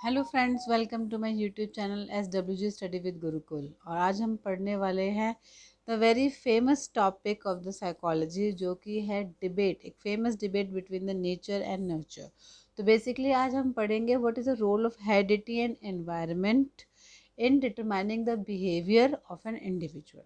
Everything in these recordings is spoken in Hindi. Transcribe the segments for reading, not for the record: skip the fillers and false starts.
Hello friends, welcome to my YouTube channel SWG study with Gurukul. और आज हम पढ़ने वाले हैं the very famous topic of the psychology, जो कि है डिबेट, एक famous debate between the nature and nurture. तो बेसिकली आज हम पढ़ेंगे what is the role of heredity and environment in determining the behaviour of an individual.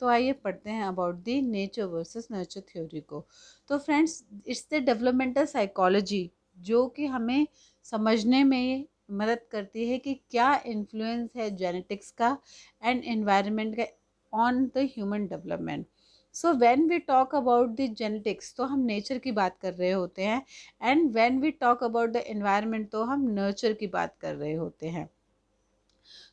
तो आइए पढ़ते हैं about the nature versus nurture theory को। तो friends, it's the developmental psychology जो कि हमें समझने में मदद करती है कि क्या इन्फ्लुएंस है जेनेटिक्स का एंड एनवायरनमेंट का on the human development. So when we talk about the genetics तो हम नेचर की बात कर रहे होते हैं, and when we talk about the environment तो हम नर्चर की बात कर रहे होते हैं।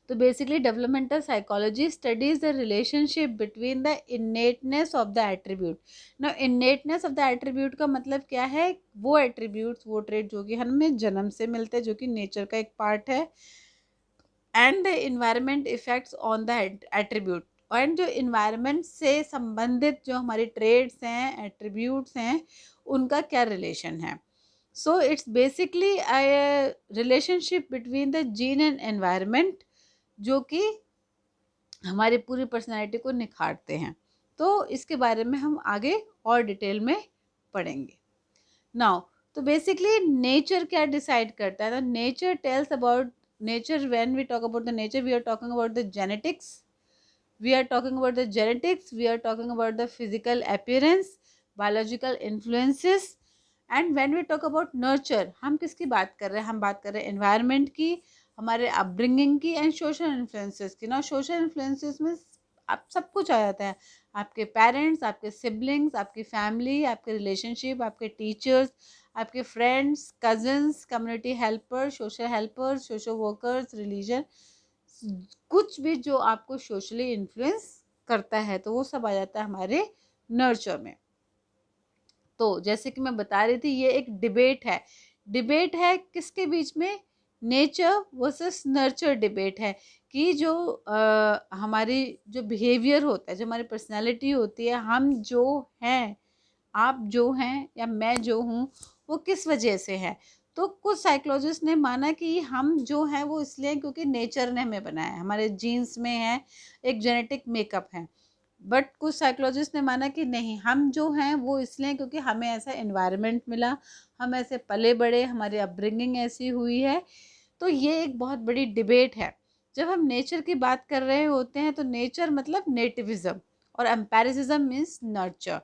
तो basically developmental psychology studies the relationship between the innateness of the attribute. ना, इन्नेटनेस ऑफ द एट्रीब्यूट का मतलब क्या है? वो एट्रीब्यूट्स, वो ट्रेड जो कि हमें जन्म से मिलते हैं, जो कि नेचर का एक पार्ट है, and the environment effects on the attribute. And जो इन्वायरमेंट से संबंधित जो हमारी ट्रेड्स हैं, एट्रीब्यूट्स हैं, उनका क्या रिलेशन है। So it's basically relationship between the gene and environment, जो कि हमारी पूरी पर्सनैलिटी को निखारते हैं। तो इसके बारे में हम आगे और डिटेल में पढ़ेंगे। नाउ, तो बेसिकली नेचर क्या डिसाइड करता है? तो nature tells about nature. When we talk about the nature, we are talking about the genetics, we are talking about the genetics, we are talking about the physical appearance, biological influences, and when we talk about nurture, हम किसकी बात कर रहे हैं? हम बात कर रहे हैं environment की, हमारे upbringing की, and social influences की। ना, social influences में आप सब कुछ आ जाता है, आपके पेरेंट्स, आपके सिबलिंग्स, आपकी फैमिली, आपके रिलेशनशिप, आपके टीचर्स, आपके friends, cousins, community helper, social helpers, social workers, religion, कुछ भी जो आपको सोशली इन्फ्लुएंस करता है, तो वो सब आ जाता है हमारे नर्चर में। तो जैसे कि मैं बता रही थी, ये एक डिबेट है किसके बीच में? नेचर वर्सेस नर्चर डिबेट है कि जो हमारी जो बिहेवियर होता है, जो हमारी पर्सनालिटी होती है, हम जो हैं, आप जो हैं, या मैं जो हूँ, वो किस वजह से है। तो कुछ साइकोलॉजिस्ट ने माना कि हम जो हैं वो इसलिए क्योंकि नेचर ने हमें बनाया है, हमारे जीन्स में है, एक जेनेटिक मेकअप है। बट कुछ साइकोलॉजिस्ट ने माना कि नहीं, हम जो हैं वो इसलिए क्योंकि हमें ऐसा एनवायरनमेंट मिला, हम ऐसे पले बड़े, हमारी अपब्रिंगिंग ऐसी हुई है। तो ये एक बहुत बड़ी डिबेट है। जब हम नेचर की बात कर रहे होते हैं तो नेचर मतलब नेटिविज्म, और empiricism means nurture.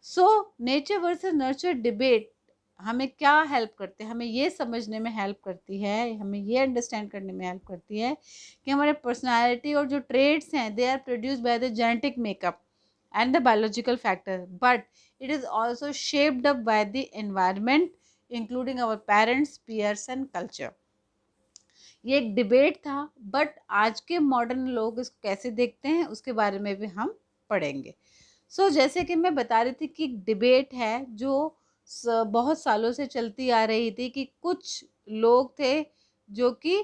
So nature versus nurture debate हमें क्या हेल्प करते हैं? हमें ये समझने में हेल्प करती है, हमें ये अंडरस्टैंड करने में हेल्प करती है कि हमारे पर्सनालिटी और जो ट्रेड्स हैं, they are produced by the genetic makeup and the biological factor, but it is also shaped up by the environment, including our parents, peers and culture. ये एक डिबेट था, बट आज के मॉडर्न लोग इसको कैसे देखते हैं उसके बारे में भी हम पढ़ेंगे। जैसे कि मैं बता रही थी कि डिबेट है जो बहुत सालों से चलती आ रही थी, कि कुछ लोग थे जो कि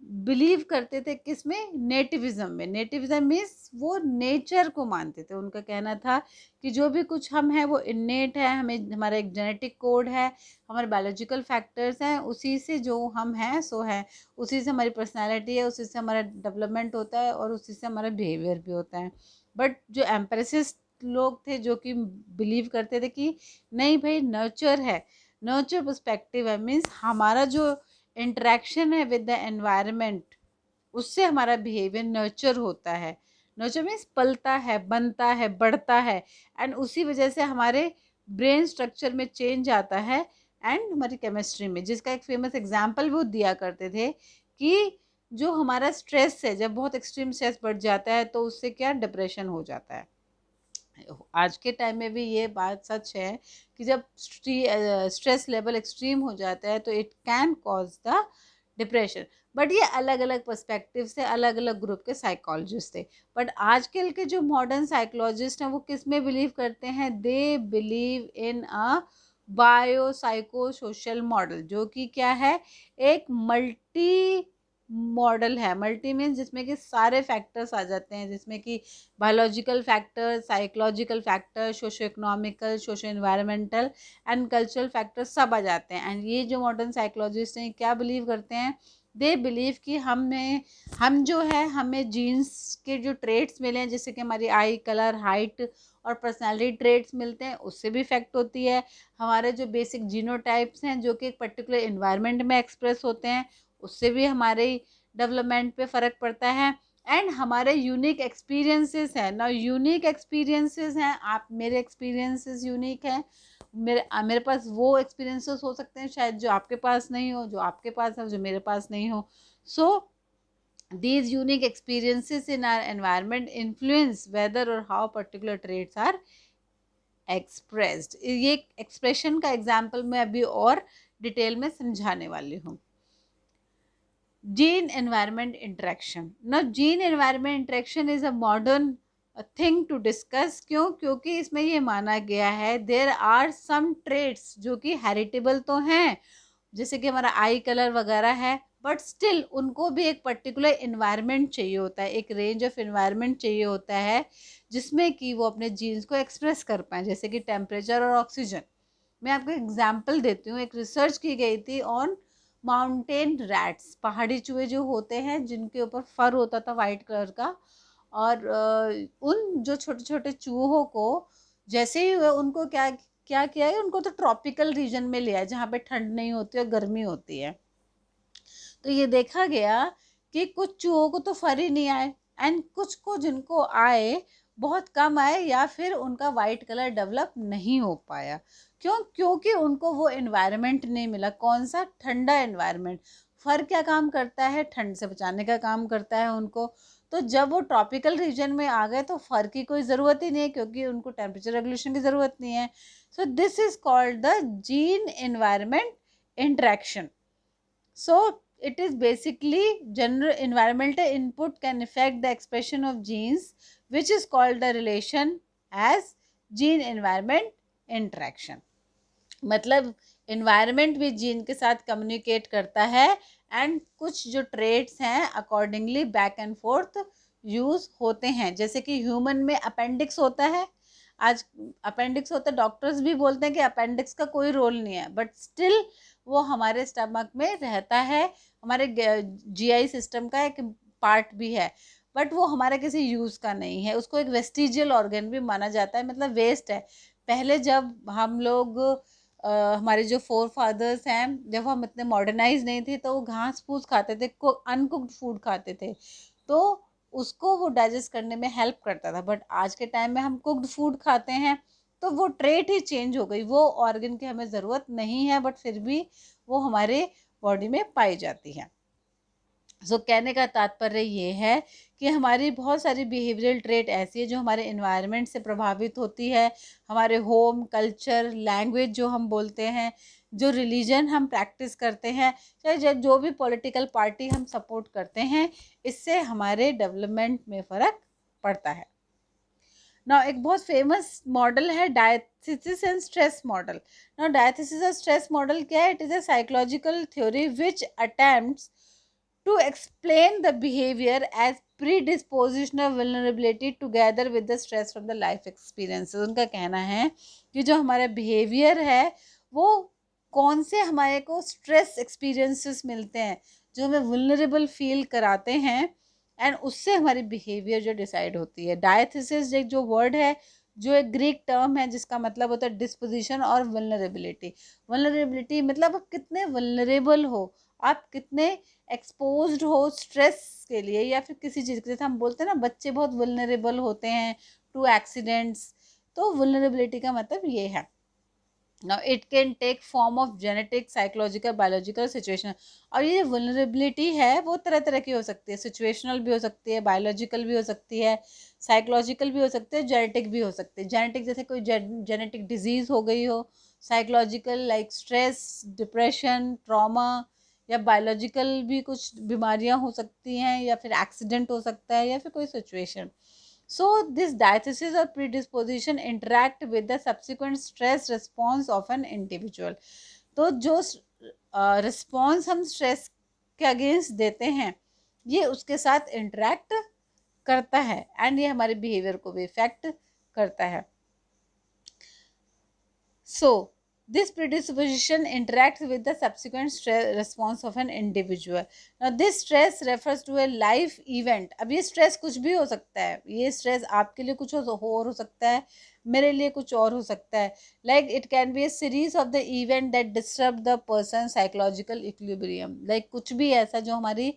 बिलीव करते थे किसमें? नेटिविज्म में। नेटिविज्म मीन्स वो नेचर को मानते थे। उनका कहना था कि जो भी कुछ हम हैं वो इन्नेट है, हमें हमारा एक जेनेटिक कोड है, हमारे बायोलॉजिकल फैक्टर्स हैं, उसी से जो हम हैं सो है, उसी से हमारी पर्सनैलिटी है, उसी से हमारा डेवलपमेंट होता है, और उसी से हमारा बिहेवियर भी होता है। बट जो एम्पेरिसिस्ट लोग थे जो कि बिलीव करते थे कि नहीं भाई, नर्चर है, नर्चर पर्सपेक्टिव है, मीन्स हमारा जो इंटरेक्शन है विद द एनवायरनमेंट, उससे हमारा बिहेवियर नर्चर होता है। नर्चर मीन्स पलता है, बनता है, बढ़ता है, एंड उसी वजह से हमारे ब्रेन स्ट्रक्चर में चेंज आता है, एंड हमारी केमिस्ट्री में, जिसका एक फेमस एग्जाम्पल वो दिया करते थे कि जो हमारा स्ट्रेस है, जब बहुत एक्सट्रीम स्ट्रेस बढ़ जाता है तो उससे क्या डिप्रेशन हो जाता है। आज के टाइम में भी ये बात सच है कि जब स्ट्रेस लेवल एक्सट्रीम हो जाता है तो it can cause the depression. But ये अलग अलग पर्सपेक्टिव से अलग अलग ग्रुप के साइकोलॉजिस्ट थे। बट आजकल के जो मॉडर्न साइकोलॉजिस्ट हैं वो किस में बिलीव करते हैं? They believe in a bio psycho social model, जो कि क्या है? एक मल्टी मॉडल है। मल्टी मीन्स जिसमें कि सारे फैक्टर्स आ जाते हैं, जिसमें कि biological factor, psychological factor, socio economical, socio environmental and cultural factor सब आ जाते हैं। एंड ये जो मॉडर्न साइकोलॉजिस्ट हैं क्या बिलीव करते हैं? दे बिलीव कि हम जो है हमें जीन्स के जो ट्रेट्स मिले हैं, जैसे कि हमारी आई कलर, हाइट और पर्सनालिटी ट्रेट्स मिलते हैं, उससे भी इफेक्ट होती है। हमारे जो बेसिक जीनोटाइप्स हैं जो कि एक पर्टिकुलर इन्वायरमेंट में एक्सप्रेस होते हैं, उससे भी हमारे डेवलपमेंट पे फ़र्क पड़ता है। एंड हमारे यूनिक एक्सपीरियंसेस हैं ना, यूनिक एक्सपीरियंसेस हैं, आप मेरे एक्सपीरियंसेस यूनिक हैं, मेरे पास वो एक्सपीरियंसेस हो सकते हैं शायद जो आपके पास नहीं हो, जो आपके पास है जो मेरे पास नहीं हो। सो these unique experiences in our environment influence whether or how particular traits are expressed। ये एक्सप्रेशन का एग्जाम्पल मैं अभी और डिटेल में समझाने वाली हूँ। Gene environment interaction. ना gene environment interaction is a modern thing to discuss. क्योंकि इसमें ये माना गया है देयर आर सम ट्रेट्स जो कि हेरिटेबल तो हैं, जैसे कि हमारा आई कलर वगैरह है, बट स्टिल उनको भी एक पर्टिकुलर इन्वायरमेंट चाहिए होता है, एक रेंज ऑफ इन्वायरमेंट चाहिए होता है जिसमें कि वो अपने जीन्स को एक्सप्रेस कर पाएँ, जैसे कि टेम्परेचर और ऑक्सीजन। मैं आपको एग्जाम्पल देती हूँ। एक रिसर्च की गई थी ऑन माउंटेन रैट्स, पहाड़ी चूहे जो होते हैं जिनके ऊपर फर होता था वाइट कलर का, और उन जो छोटे छोटे चूहों को जैसे ही उनको क्या क्या किया है, उनको तो ट्रॉपिकल रीजन में लिया है जहाँ पे ठंड नहीं होती और गर्मी होती है। तो ये देखा गया कि कुछ चूहों को तो फर ही नहीं आए, एंड कुछ को जिनको आए बहुत कम आए, या फिर उनका वाइट कलर डेवलप नहीं हो पाया। क्योंकि उनको वो एनवायरनमेंट नहीं मिला। कौन सा? ठंडा एनवायरनमेंट। फर क्या काम करता है? ठंड से बचाने का काम करता है उनको। तो जब वो ट्रॉपिकल रीजन में आ गए तो फर की कोई ज़रूरत ही नहीं है, क्योंकि उनको टेम्परेचर रेगुलेशन की ज़रूरत नहीं है। So this is called the gene environment interaction. So it is basically general environmental input can affect the expression of genes, which is called the relation as gene environment interaction। मतलब environment भी जीन के साथ कम्युनिकेट करता है, एंड कुछ जो ट्रेट्स हैं accordingly back and fourth use होते हैं। जैसे कि ह्यूमन में अपेंडिक्स होता है, आज अपेंडिक्स होता है, डॉक्टर्स भी बोलते हैं कि अपेंडिक्स का कोई रोल नहीं है, बट स्टिल वो हमारे स्टमक में रहता है, हमारे जीआई सिस्टम का एक पार्ट भी है, बट वो हमारे किसी यूज़ का नहीं है। उसको एक वेस्टिजियल ऑर्गन भी माना जाता है, मतलब वेस्ट है। पहले जब हम लोग हमारे जो फोर फादर्स हैं, जब हम इतने मॉडर्नाइज नहीं थे तो वो घास फूस खाते थे, अनकुक्ड फूड खाते थे, तो उसको वो डाइजेस्ट करने में हेल्प करता था। बट आज के टाइम में हम कुक्ड फूड खाते हैं, तो वो ट्रेट ही चेंज हो गई। वो ऑर्गन की हमें ज़रूरत नहीं है, बट फिर भी वो हमारे बॉडी में पाई जाती है। सो कहने का तात्पर्य ये है कि हमारी बहुत सारी बिहेवियरल ट्रेट ऐसी है जो हमारे इन्वायरमेंट से प्रभावित होती है। हमारे होम कल्चर, लैंग्वेज जो हम बोलते हैं, जो रिलीजन हम प्रैक्टिस करते हैं, चाहे जो भी पॉलिटिकल पार्टी हम सपोर्ट करते हैं, इससे हमारे डेवलपमेंट में फ़र्क पड़ता है। ना एक बहुत फेमस मॉडल है डायथेसिस एंड स्ट्रेस मॉडल। ना डायथेसिस और स्ट्रेस मॉडल क्या है? It is a psychological theory which attempts to explain the behavior as predisposition of vulnerability together with the stress from the life experiences। उनका कहना है कि जो हमारा बिहेवियर है वो कौन से हमारे को स्ट्रेस एक्सपीरियंसेस मिलते हैं जो हमें वुलनरेबल फील कराते हैं, एंड उससे हमारी बिहेवियर जो डिसाइड होती है। डायथेसिस एक जो वर्ड है, जो एक ग्रीक टर्म है जिसका मतलब होता है डिस्पोजिशन और वल्नरेबिलिटी। वल्नरेबिलिटी मतलब आप कितने वल्नरेबल हो, आप कितने एक्सपोज्ड हो स्ट्रेस के लिए या फिर किसी चीज़ के। जैसे हम बोलते हैं ना बच्चे बहुत वल्नरेबल होते हैं टू एक्सीडेंट्स, तो वल्नरेबिलिटी का मतलब ये है। Now it can take form of genetic, psychological, biological, situational. और ये वल्नरेबिलिटी है वो तरह तरह की हो सकती है, सिचुएशनल भी हो सकती है, बायोलॉजिकल भी हो सकती है, साइकोलॉजिकल भी हो सकती है, जेनेटिक भी हो सकती है। जेनेटिक जैसे कोई जेनेटिक डिजीज़ हो गई हो, psychological like stress, depression, trauma, या बायोलॉजिकल भी कुछ बीमारियां हो सकती हैं, या फिर एक्सीडेंट हो सकता है, या फिर कोई situation. So this diathesis or predisposition interact with the subsequent stress response of an individual। तो जो रिस्पॉन्स हम स्ट्रेस के अगेंस्ट देते हैं ये उसके साथ इंटरेक्ट करता है, एंड ये हमारे बिहेवियर को भी इफेक्ट करता है। सो This predisposition interacts with the subsequent stress response of an individual. Now this stress refers to a life event. अब ये stress कुछ भी हो सकता है, ये stress आपके लिए कुछ हो सकता है, मेरे लिए कुछ और हो सकता है. Like it can be a series of the event that disrupt the person's psychological equilibrium. Like कुछ भी ऐसा जो हमारी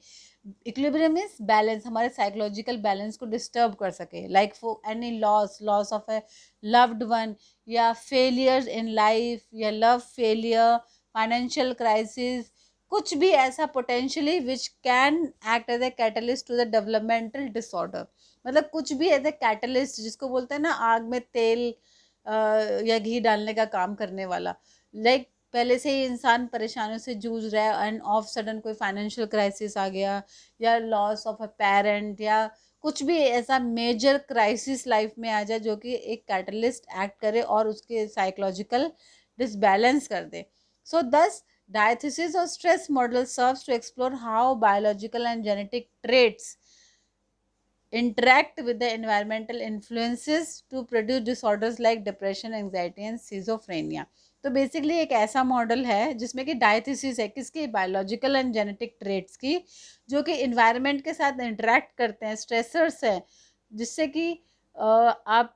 इक्विलिब्रियम मीन्स बैलेंस, हमारे साइकोलॉजिकल बैलेंस को डिस्टर्ब कर सके. Like for any loss of a loved one, या फेलियर्स इन लाइफ, या लव फेलियर, फाइनेंशियल क्राइसिस, कुछ भी ऐसा potentially which can act as a catalyst to the developmental disorder. मतलब कुछ भी एज ए कैटलिस्ट, जिसको बोलते हैं ना आग में तेल या घी डालने का काम करने वाला. लाइक पहले से ही इंसान परेशानियों से जूझ रहा है एंड ऑफ सडन कोई फाइनेंशियल क्राइसिस आ गया, या लॉस ऑफ अ पेरेंट, या कुछ भी ऐसा मेजर क्राइसिस लाइफ में आ जाए जो कि एक कैटलिस्ट एक्ट करे और उसके साइकोलॉजिकल डिसबैलेंस कर दे. सो दस diathesis or stress model serves to explore how biological and genetic traits interact with the environmental influences to produce disorders like depression, anxiety and schizophrenia. तो बेसिकली एक ऐसा मॉडल है जिसमें कि डायथिसिस है किसकी, बायोलॉजिकल एंड जेनेटिक ट्रेट्स की, जो कि इन्वायरमेंट के साथ इंटरेक्ट करते हैं, स्ट्रेसर्स हैं, जिससे कि आप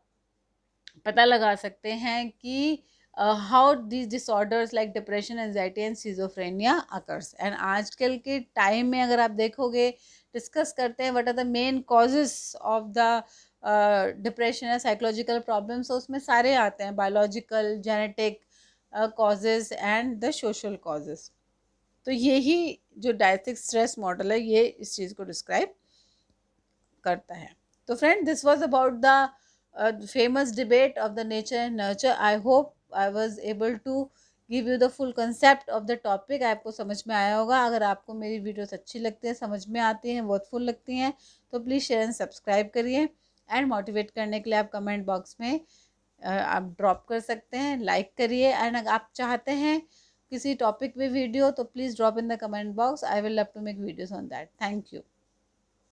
पता लगा सकते हैं कि how this disorders like depression, anxiety and schizophrenia occurs. And आजकल के टाइम में अगर आप देखोगे, डिस्कस करते हैं what are the main causes of the depression या साइकोलॉजिकल प्रॉब्लम्स, तो उसमें सारे आते हैं, biological, genetic causes and the social causes. तो यही जो डायथिक स्ट्रेस मॉडल है ये इस चीज़ को डिस्क्राइब करता है. तो friend, this was about the famous debate of the nature and nurture. I hope I was able to give you the full concept of the topic. आपको समझ में आया होगा. अगर आपको मेरी वीडियोस अच्छी लगती हैं, समझ में आती हैं, वर्थफुल लगती हैं, तो प्लीज़ शेयर एंड सब्सक्राइब करिए. एंड मोटिवेट करने के लिए आप कमेंट बॉक्स में आप ड्रॉप कर सकते हैं, लाइक करिए. एंड अगर आप चाहते हैं किसी टॉपिक पे वीडियो, तो please drop in the comment box. I will love to make videos on that. Thank you.